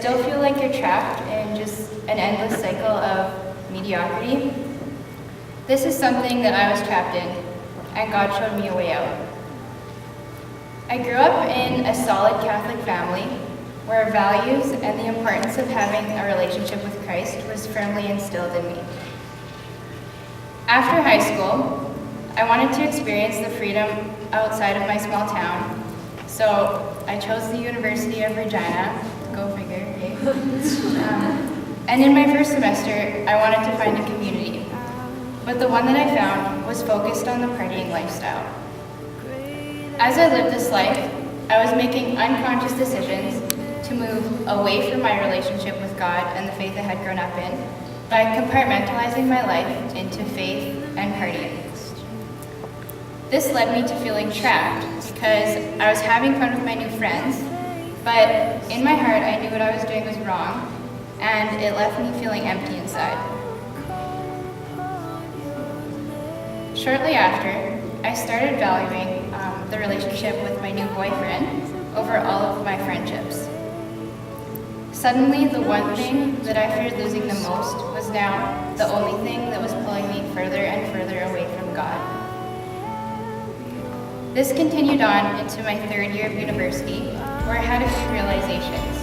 still feel like you're trapped in just an endless cycle of mediocrity, this is something that I was trapped in, and God showed me a way out. I grew up in a solid Catholic family where values and the importance of having a relationship with Christ was firmly instilled in me. After high school, I wanted to experience the freedom outside of my small town, so I chose the University of Regina, go figure, hey? And in my first semester, I wanted to find a community, but the one that I found was focused on the partying lifestyle. As I lived this life, I was making unconscious decisions to move away from my relationship with God and the faith I had grown up in by compartmentalizing my life into faith and partying. This led me to feeling trapped because I was having fun with my new friends, but in my heart I knew what I was doing was wrong, and it left me feeling empty inside. Shortly after, I started valuing the relationship with my new boyfriend over all of my friendships. Suddenly, the one thing that I feared losing the most was now the only thing that was pulling me further and further away from God. This continued on into my third year of university, where I had a few realizations.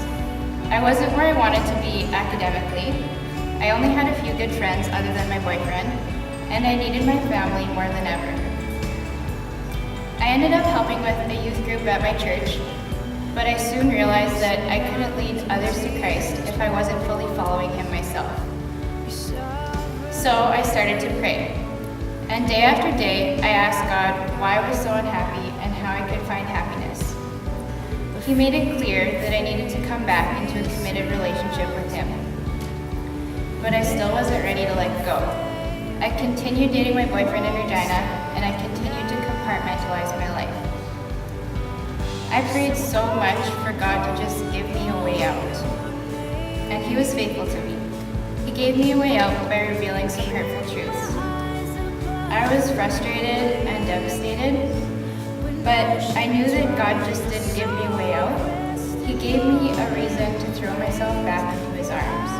I wasn't where I wanted to be academically. I only had a few good friends other than my boyfriend, and I needed my family more than ever. I ended up helping with a youth group at my church, but I soon realized that I couldn't lead others to Christ if I wasn't fully following Him myself. So I started to pray, and day after day I asked God why I was so unhappy and how I could find happiness. He made it clear that I needed to come back into a committed relationship with Him, but I still wasn't ready to let go. I continued dating my boyfriend in Regina, and I continued to compartmentalize my life. I prayed so much for God to just give me a way out, and He was faithful to me. He gave me a way out by revealing some hurtful truths. I was frustrated and devastated, but I knew that God just didn't give me a way out. He gave me a reason to throw myself back into His arms.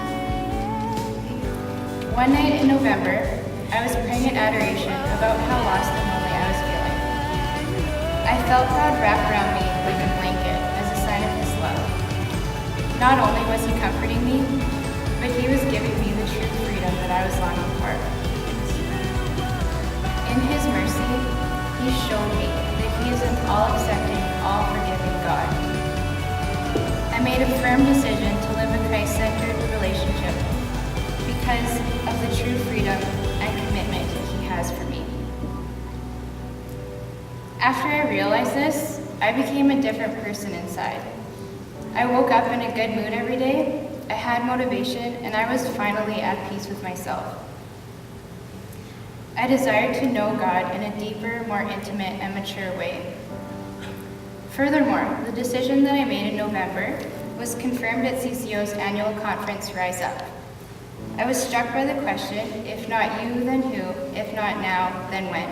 One night in November, I was praying in adoration about how lost and lonely I was feeling. I felt God wrap around me like a blanket as a sign of His love. Not only was He comforting me, but He was giving me the true freedom that I was longing for. In His mercy, He showed me that He is an all-accepting, all-forgiving God. I made a firm decision to live a Christ-centered relationship because of the true freedom and commitment He has for me. After I realized this, I became a different person inside. I woke up in a good mood every day, I had motivation, and I was finally at peace with myself. I desired to know God in a deeper, more intimate, and mature way. Furthermore, the decision that I made in November was confirmed at CCO's annual conference, Rise Up. I was struck by the question, if not you, then who? If not now, then when?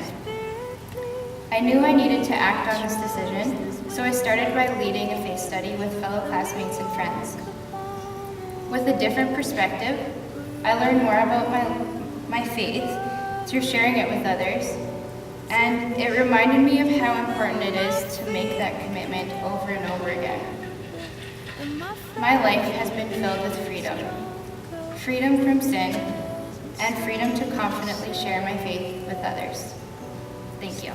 I knew I needed to act on this decision, so I started by leading a faith study with fellow classmates and friends. With a different perspective, I learned more about my faith through sharing it with others, and it reminded me of how important it is to make that commitment over and over again. My life has been filled with freedom. Freedom from sin, and freedom to confidently share my faith with others. Thank you.